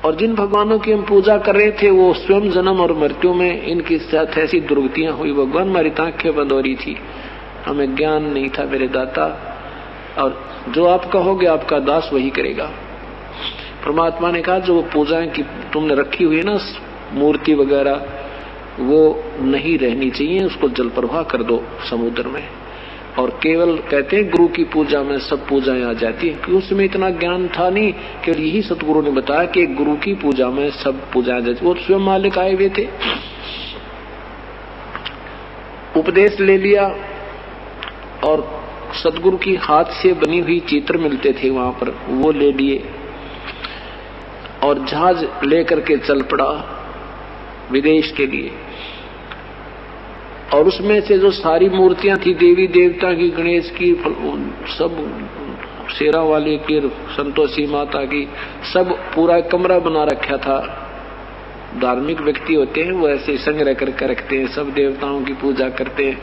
और जिन भगवानों की हम पूजा कर रहे थे वो स्वयं जन्म और मृत्यु में इनकी साथ ऐसी दुर्गतियां हुई। भगवान हमारी आंखें बंद हो रही थी, हमें ज्ञान नहीं था मेरे दाता, और जो आप कहोगे आपका दास वही करेगा। परमात्मा ने कहा जो पूजाएं की तुमने रखी हुई है ना, मूर्ति वगैरह, वो नहीं रहनी चाहिए, उसको जल प्रवाह कर दो समुद्र में। और केवल कहते हैं गुरु की पूजा में सब पूजाएं आ जाती है, क्योंकि उसमें इतना ज्ञान था नहीं। केवल यही सतगुरु ने बताया कि गुरु की पूजा में सब पूजाएं आ जाती। वो स्वयं मालिक आए हुए थे, उपदेश ले लिया, और सतगुरु की हाथ से बनी हुई चित्र मिलते थे वहां पर, वो ले लिए और जहाज लेकर के चल पड़ा विदेश के लिए। और उसमें से जो सारी मूर्तियां थी देवी देवता की, गणेश की, सब शेरा वाले की, संतोषी माता की, सब पूरा कमरा बना रखा था। धार्मिक व्यक्ति होते हैं वो ऐसे संग्रह करके रखते हैं, सब देवताओं की पूजा करते हैं,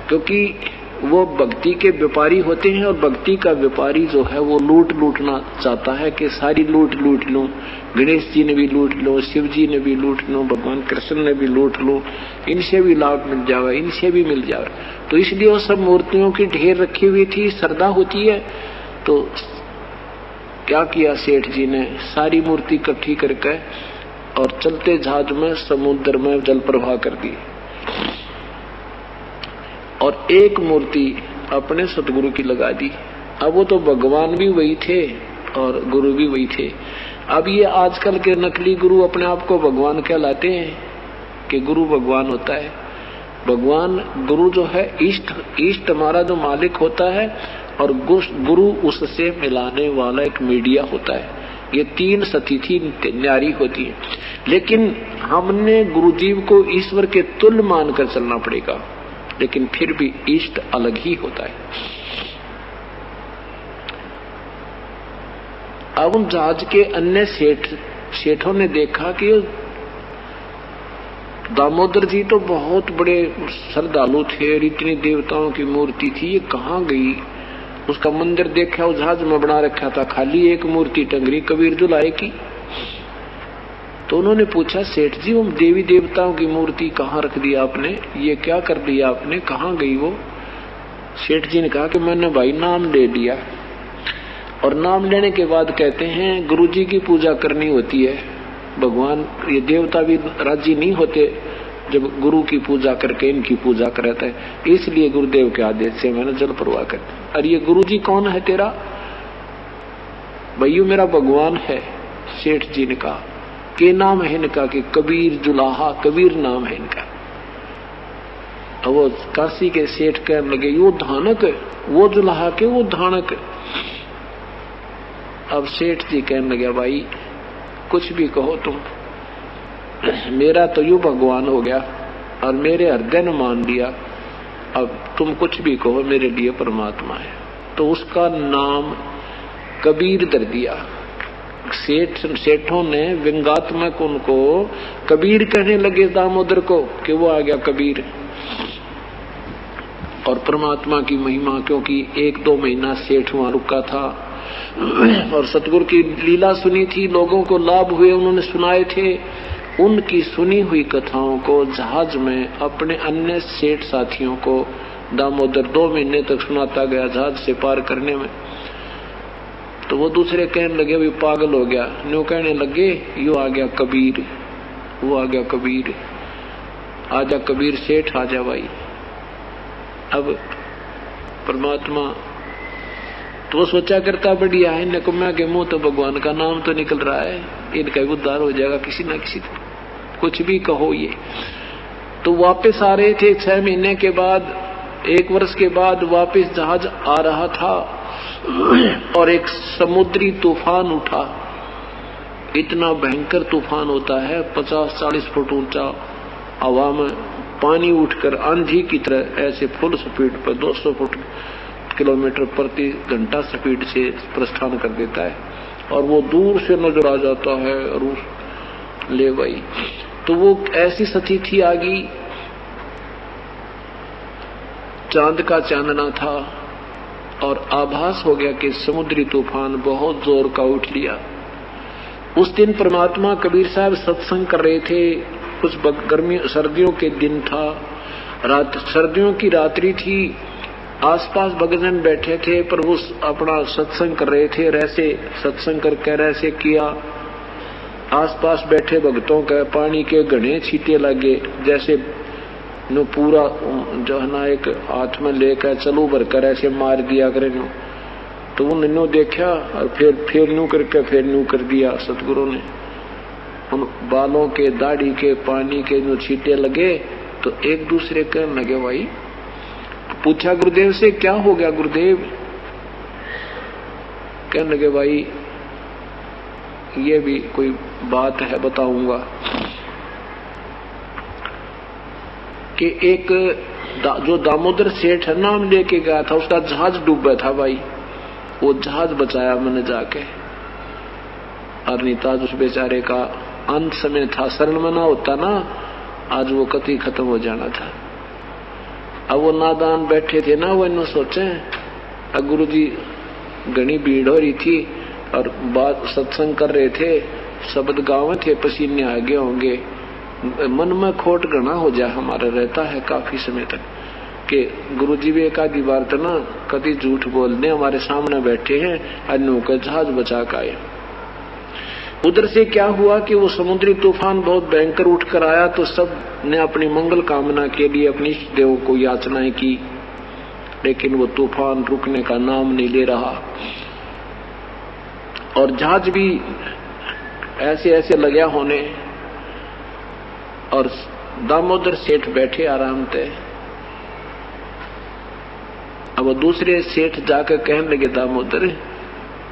क्योंकि वो भक्ति के व्यापारी होते हैं। और भक्ति का व्यापारी जो है वो लूटना चाहता है कि सारी लूट लूं। गणेश जी ने भी लूट लो, शिव जी ने भी लूट लो, भगवान कृष्ण ने भी लूट लो, इनसे भी लाभ मिल जावे, इनसे भी मिल जावे। तो इसलिए वो सब मूर्तियों की ढेर रखी हुई थी, श्रद्धा होती है। तो क्या किया सेठ जी ने, सारी मूर्ति इकट्ठी करके और चलते जहाज में समुद्र में जल प्रवाह कर दी। और एक मूर्ति अपने सतगुरु की लगा दी। अब वो तो भगवान भी वही थे और गुरु भी वही थे। अब ये आजकल के नकली गुरु अपने आप को भगवान कहलाते हैं कि गुरु भगवान होता है। भगवान गुरु जो है इष्ट हमारा जो मालिक होता है, और गुरु उससे मिलाने वाला एक मीडिया होता है। ये तीन सतिथि न्यारी होती है, लेकिन हमने गुरुजीव को ईश्वर के तुल्य मानकर चलना पड़ेगा, लेकिन फिर भी इष्ट अलग ही होता है। अब उन जहाज के अन्य सेठों ने देखा कि दामोदर जी तो बहुत बड़े श्रद्धालु थे और इतनी देवताओं की मूर्ति थी, ये कहाँ गई। उसका मंदिर देखा, उस जहाज में बना रखा था, खाली एक मूर्ति टंगरी कबीर जुलाए की। तो उन्होंने पूछा सेठ जी वो देवी देवताओं की मूर्ति कहाँ रख दी आपने, ये क्या कर दिया आपने, कहाँ गई वो। सेठ जी ने कहा कि मैंने भाई नाम ले लिया, और नाम लेने के बाद कहते हैं गुरुजी की पूजा करनी होती है। भगवान ये देवता भी राजी नहीं होते जब गुरु की पूजा करके इनकी पूजा कराता है, इसलिए गुरुदेव के आदेश से मैंने जल प्रवाह कर दी। अरे ये गुरुजी कौन है तेरा? भैया मेरा भगवान है। सेठ जी ने कहा के नाम है इनका कि कबीर जुलाहा, कबीर नाम है इनका। अब वो काशी के सेठ कहने लगे वो धानक, वो जुलाहा के वो धानक। अब सेठ जी कहने लगे भाई कुछ भी कहो तुम, मेरा तो यू भगवान हो गया और मेरे हृदय ने मान लिया, अब तुम कुछ भी कहो मेरे लिए परमात्मा है। तो उसका नाम कबीर धर दिया। सेठों ने व्यंगात्मक उनको कबीर कहने लगे दामोदर को कि वो आ गया कबीर। और परमात्मा की महिमा, क्योंकि 1-2 महीना सेठ वहां रुका था और सतगुरु की लीला सुनी थी, लोगों को लाभ हुए, उन्होंने सुनाए थे। उनकी सुनी हुई कथाओं को जहाज में अपने अन्य सेठ साथियों को दामोदर 2 महीने तक सुनाता गया जहाज से पार करने में। तो वो दूसरे कहने लगे भी पागल हो गया, न्यू कहने लगे यो आ गया कबीर, वो आ गया कबीर, आजा कबीर सेठ आजा भाई। अब परमात्मा तो वो सोचा करता बढ़िया है, नकुम्या के मुंह तो भगवान का नाम तो निकल रहा है, इनका उद्धार हो जाएगा किसी ना किसी तरह, कुछ भी कहो ये। तो वापस आ रहे थे 6 महीने के बाद, 1 वर्ष के बाद वापस जहाज आ रहा था और एक समुद्री तूफान उठा। इतना भयंकर तूफान होता है, 50-40 फुट ऊंचा, हवा में पानी उठकर आंधी की तरह ऐसे फुल स्पीड पर 200 किलोमीटर प्रति घंटा स्पीड से प्रस्थान कर देता है, और वो दूर से नजर आ जाता है। और ले भाई, तो वो ऐसी स्थिति आ गई, चांद का चांदना था और आभास हो गया कि समुद्री तूफान बहुत जोर का उठ लिया। उस दिन परमात्मा कबीर साहब सत्संग कर रहे थे। कुछ गर्मी सर्दियों के दिन था, सर्दियों की रात्रि थी। आसपास भक्तजन बैठे थे, पर वो अपना सत्संग कर रहे थे। ऐसे सत्संग करके ऐसे किया, आसपास बैठे भक्तों के पानी के घने छींटे लगे, जैसे नो पूरा जो है ना एक हाथ में लेकर चलू भरकर ऐसे मार दिया करे नो। तो उन्होंने देखा और फिर न्यू करके फिर न्यू कर दिया। सतगुरु ने उन बालों के दाढ़ी के पानी के जो छींटे लगे तो एक दूसरे कहने लगे भाई। पूछा गुरुदेव से क्या हो गया गुरुदेव? कहने लगे भाई ये भी कोई बात है बताऊंगा कि एक जो दामोदर सेठ है नाम लेके गया था, उसका जहाज डूबा था भाई। वो जहाज बचाया मैंने जाके, और नहीं तो आज उस बेचारे का अंत समय था। शरण में ना होता ना आज वो कति खत्म हो जाना था। अब वो नादान बैठे थे ना, वो इन्होंने सोचे गुरु जी घनी भीड़ हो रही थी और बात सत्संग कर रहे थे, शब्द गाँव थे, पसीने आ गए होंगे, मन में खोट घना हो जाए हमारा रहता है काफी समय तक कि गुरु जी भी एक आधी बार तो ना कभी झूठ बोलने हमारे सामने बैठे हैं, अन्यों का जहाज बचा के आए। उधर से क्या हुआ कि वो समुद्री तूफान बहुत भयंकर उठ कर आया, तो सब ने अपनी मंगल कामना के लिए अपने इष्ट देव को याचनाएं की, लेकिन वो तूफान रुकने का नाम नहीं ले रहा। और जहाज भी ऐसे ऐसे लगा होने, और दामोदर सेठ बैठे आराम से। अब वो दूसरे सेठ जाकर कहने लगे दामोदर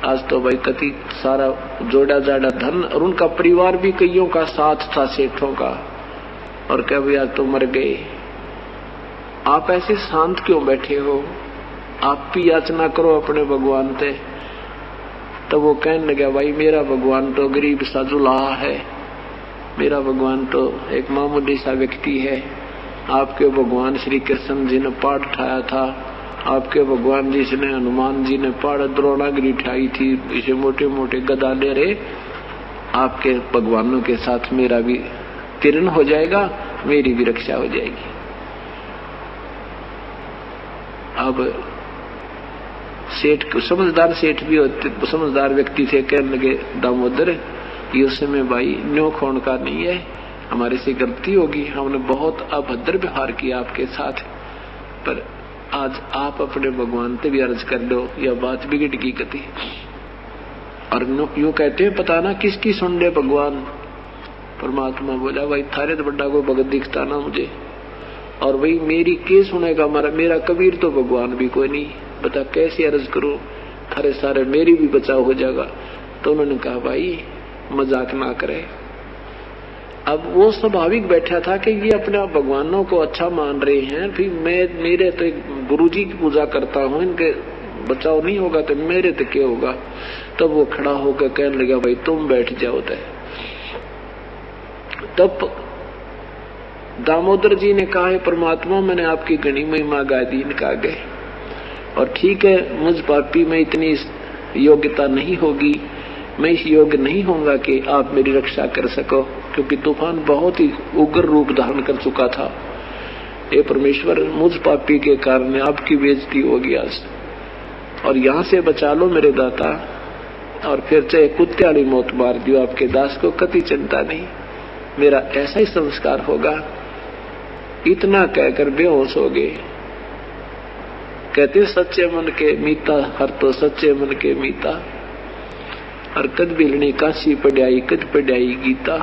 आज तो भाई कति सारा जोड़ा जाड़ा धन, और उनका परिवार भी कईयों का साथ था सेठों का, और क्या भैया तो मर गए, आप ऐसे शांत क्यों बैठे हो, आप भी याचना करो अपने भगवान से। तो वो कहने लगा भाई मेरा भगवान तो गरीब सा जुलाहा है, मेरा भगवान तो एक मामूली सा व्यक्ति है। आपके भगवान श्री कृष्ण जी ने पाठ उठाया था, आपके भगवान जी ने हनुमान जी ने पाठ द्रोणागिरी उठाई थी, इसे मोटे मोटे गदा ले रहे। आपके भगवानों के साथ मेरा भी तीर्ण हो जाएगा, मेरी भी रक्षा हो जाएगी। अब सेठ समझदार सेठ भी होते, समझदार व्यक्ति थे, कहने लगे दामोदर ये समय भाई न्यो खोण का नहीं है, हमारे से गलती होगी, हमने बहुत अभद्र व्यवहार किया आपके साथ, पर आज आप अपने भगवान से भी अर्ज कर लो, यह बात बिगड़ की कती। और यूं कहते हैं पता ना किसकी सुन ले भगवान। परमात्मा बोला भाई थारे तो बड़ा कोई भगत दिखता ना मुझे, और भाई मेरी के सुनेगा, मेरा कबीर तो भगवान भी कोई नहीं, बता कैसे अर्ज करूं, थारे सारे मेरी भी बचाव हो जाएगा। तो उन्होंने कहा भाई मजाक ना करे। अब वो स्वाभाविक बैठा था कि ये अपने आप भगवानों को अच्छा मान रहे हैं, फिर मेरे तो एक गुरुजी की पूजा करता हूँ, इनके बचाव नहीं होगा तो मेरे तो क्या होगा। तब वो खड़ा होकर कहने लगा भाई तुम बैठ जाओ। तब दामोदर जी ने कहा है परमात्मा मैंने आपकी घनी महिमा गा दी, इनका गए, और ठीक है मुझ पापी में इतनी योग्यता नहीं होगी, मैं इस योग्य नहीं होऊंगा कि आप मेरी रक्षा कर सको, क्योंकि तूफान बहुत ही उग्र रूप धारण कर चुका था। हे परमेश्वर मुझ पापी के कारण आपकी बेइज्जती होगी आज, और यहाँ से बचा लो मेरे दाता, और फिर चाहे कुत्ते वाली मौत मार दियो, आपके दास को कति चिंता नहीं, मेरा ऐसा ही संस्कार होगा। इतना कहकर बेहोश हो गए। कहते सच्चे मन के मीता हर तो सच्चे मन के मीता, और कद बिलनी काशी पढ़ाई कद पढ़ाई गीता,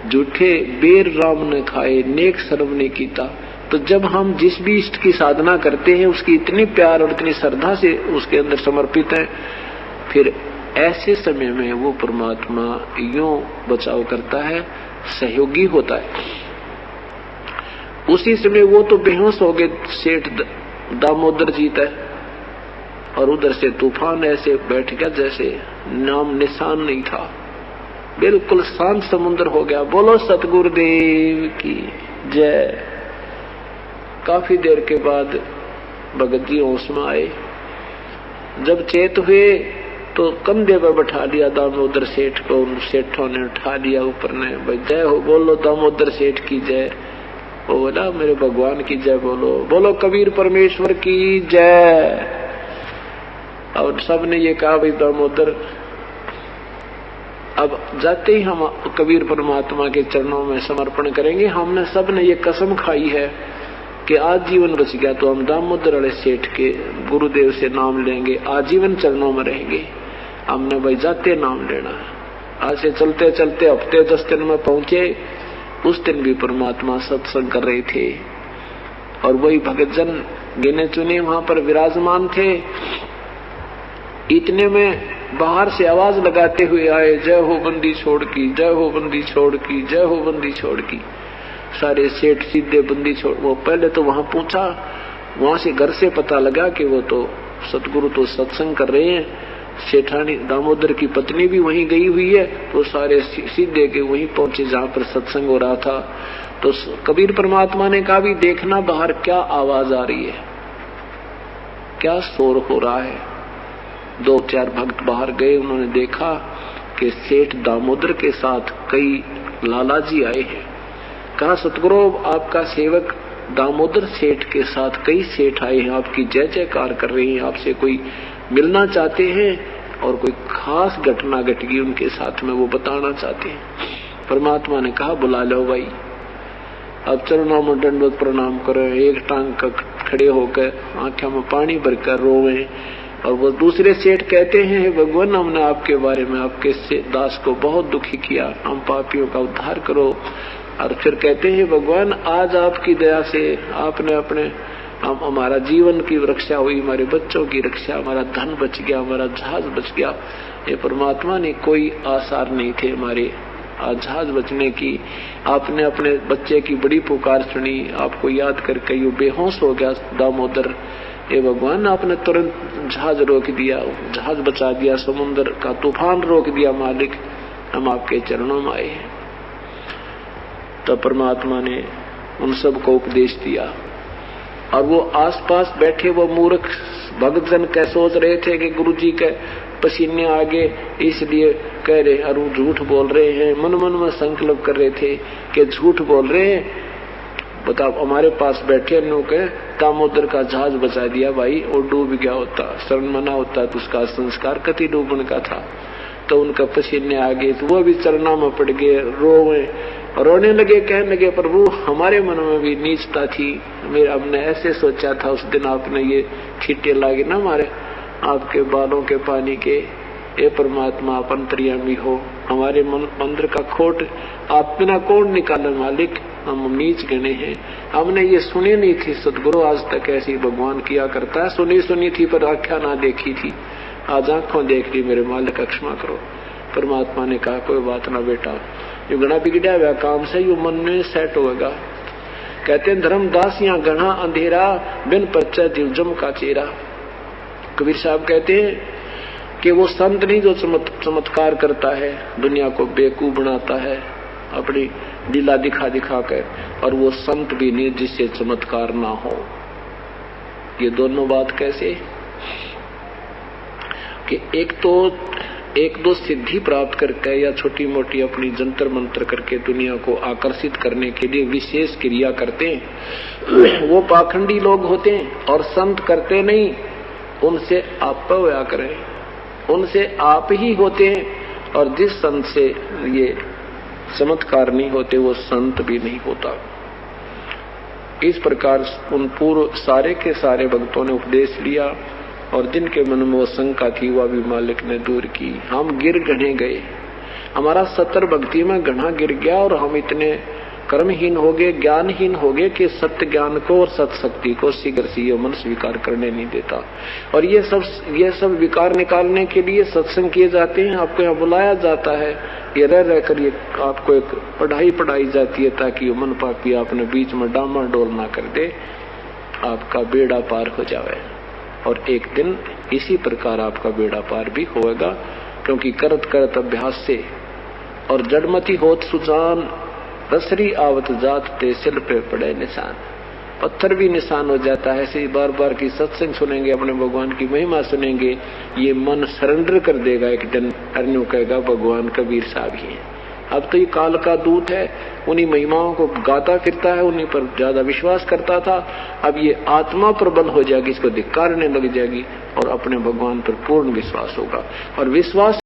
झूठे बेर राम ने खाए नेक शर्म ने कीता। तो जब हम जिस भी इष्ट की साधना करते हैं उसकी इतनी प्यार और इतनी श्रद्धा से उसके अंदर समर्पित है, फिर ऐसे समय में वो परमात्मा यूं बचाव करता है, सहयोगी होता है। उसी समय वो तो बेहोश हो गए सेठ दामोदर जी तक, और उधर से तूफान ऐसे बैठ गया जैसे नाम निशान नहीं था, बिल्कुल शांत समुद्र हो गया। बोलो सतगुरुदेव की जय। काफी देर के बाद भगत जी होश में आए। जब चेत हुए तो कंधे पर बैठा लिया दामोदर सेठ को। उन सेठों ने उठा लिया ऊपर ने, भाई जय हो बोलो दामोदर सेठ की जय। वो बोला मेरे भगवान की जय बोलो, बोलो कबीर परमेश्वर की जय। और सबने ये कहा भाई दामोदर अब जाते ही हम कबीर परमात्मा के चरणों में समर्पण करेंगे। हमने सबने ये कसम खाई है कि आजीवन बच गया तो हम दामोदर वाले सेठ के गुरुदेव से नाम लेंगे, आजीवन चरणों में रहेंगे। हमने भाई जाते नाम लेना। आज से चलते चलते हफ्ते 10 दिन में पहुंचे। उस दिन भी परमात्मा सत्संग कर रहे थे और वही भगत जन गिने चुने वहां पर विराजमान थे। इतने में बाहर से आवाज लगाते हुए आए, जय हो बंदी छोड़ की, जय हो बंदी छोड़ की, जय हो बंदी छोड़ की। सारे सेठ सीधे बंदी छोड़। वो पहले तो वहां पूछा, वहां से घर से पता लगा कि वो तो सतगुरु तो सत्संग कर रहे हैं। सेठानी दामोदर की पत्नी भी वहीं गई हुई है। तो सारे सीधे के वहीं पहुंचे जहां पर सत्संग हो रहा था। तो कबीर परमात्मा ने कहा भी देखना बाहर क्या आवाज आ रही है, क्या शोर हो रहा है। 2-4 भक्त बाहर गए। उन्होंने देखा कि सेठ दामोदर के साथ कई लालाजी आए हैं। कहा सतगुरु आपका सेवक दामोदर सेठ के साथ कई सेठ आए हैं, आपकी जय जयकार कर रहे हैं, आपसे कोई मिलना चाहते हैं और कोई खास घटना घट गई उनके साथ में, वो बताना चाहते हैं। परमात्मा ने कहा बुला लो भाई। अब चरणों में दंडवत प्रणाम करो, एक टांग का खड़े होकर आंखों में पानी भरकर रोवे। और वो दूसरे सेठ कहते हैं भगवान हमने आपके बारे में आपके दास को बहुत दुखी किया, हम पापियों का उद्धार करो। और फिर कहते हैं भगवान आज आपकी दया से आपने अपने हमारा जीवन की रक्षा हुई, हमारे बच्चों की रक्षा, हमारा धन बच गया, हमारा जहाज बच गया। ये परमात्मा ने कोई आसार नहीं थे हमारे जहाज बचने की। आपने अपने बच्चे की बड़ी पुकार सुनी, आपको याद करके यू बेहोश हो गया दामोदर। ये भगवान आपने तुरंत जहाज रोक दिया, जहाज बचा दिया, समुद्र का तूफान रोक दिया मालिक, हम आपके चरणों में आए हैं। तो परमात्मा ने उन सब को उपदेश दिया। और वो आसपास बैठे वो मूर्ख भक्तजन क्या सोच रहे थे कि गुरुजी के पसीने आगे इसलिए कह रहे और वो झूठ बोल रहे हैं। मन मन में संकल्प कर रहे थे कि झूठ बोल रहे हैं। बताओ हमारे पास बैठे नो के दामोदर का जहाज बचा दिया भाई, वो डूब गया होता, शरण मना होता तो उसका संस्कार कति डूबने का था। तो उनका पसीने आ गए तो वो भी चरणों में पड़ गए, रोने लगे, कहने लगे प्रभु हमारे मन में भी नीचता थी, मेरा हमने ऐसे सोचा था उस दिन आपने ये छींटे लागे ना मारे आपके बालों के पानी के। ये परमात्मा आप अंतर्यामी हो, हमारे मंदिर का खोट आप बिना कौन निकाले मालिक, हम नीच गणे हैं। हमने ये सुनी नहीं थी सतगुरु आज तक ऐसी भगवान किया करता है, सुनी थी पर आख्या ना देखी थी, आज आंखों देख ली, मेरे मालिक क्षमा करो। परमात्मा ने कहा कोई बात ना बेटा, जो गणा बिगड़ा हुआ काम से यू मन में सेट होगा। कहते हैं धर्मदास यहाँ गणा अंधेरा बिन परिचय दिलजम का चेहरा। कबीर साहब कहते हैं कि वो संत नहीं जो चमत्कार करता है, दुनिया को बेवकूफ बनाता है अपनी लीला दिखा कर, और वो संत भी नहीं जिससे चमत्कार ना हो। ये दोनों बात कैसे कि एक दो सिद्धि प्राप्त करके या छोटी मोटी अपनी जंतर मंत्र करके दुनिया को आकर्षित करने के लिए विशेष क्रिया करते हैं, वो पाखंडी लोग होते हैं। और संत करते नहीं, उनसे आप होया करें, उनसे आप ही होते हैं। और जिस संत से ये चमत्कार नहीं होते वो संत भी नहीं होता। इस प्रकार उन पूर्व सारे के सारे भक्तों ने उपदेश लिया और जिनके मन में वो शंका थी वह भी मालिक ने दूर की। हम गिर गणे गए, हमारा 70 भक्ति में गढ़ा गिर गया और हम इतने कर्महीन हो गए, ज्ञानहीन हो गए कि सत्य ज्ञान को और सत्य शक्ति को शीघ्र से ये मन स्वीकार करने नहीं देता। और ये सब विकार निकालने के लिए सत्संग किए जाते हैं, आपको यहाँ बुलाया जाता है, ये रह कर ये आपको एक पढ़ाई जाती है ताकि मन पापी आपने बीच में डामाडोल ना कर दे, आपका बेड़ा पार हो जाए। और एक दिन इसी प्रकार आपका बेड़ा पार भी होगा, क्योंकि करत करत अभ्यास से और जड़मती होत सुजान रसरी आवत जात ते सिल पे पड़े निशान। पत्थर भी निशान हो जाता है। ऐसे बार बार की सत्संग सुनेंगे, अपने भगवान की महिमा सुनेंगे, ये मन सरेंडर कर देगा। एक दिन अर्जुन कहेगा भगवान कबीर साहब ही है। अब तो ये काल का दूत है, उन्हीं महिमाओं को गाता फिरता है, उन्हीं पर ज्यादा विश्वास करता था। अब ये आत्मा प्रबल हो जाएगी, इसको धिक्कारने लग जाएगी और अपने भगवान पर पूर्ण विश्वास होगा। और विश्वास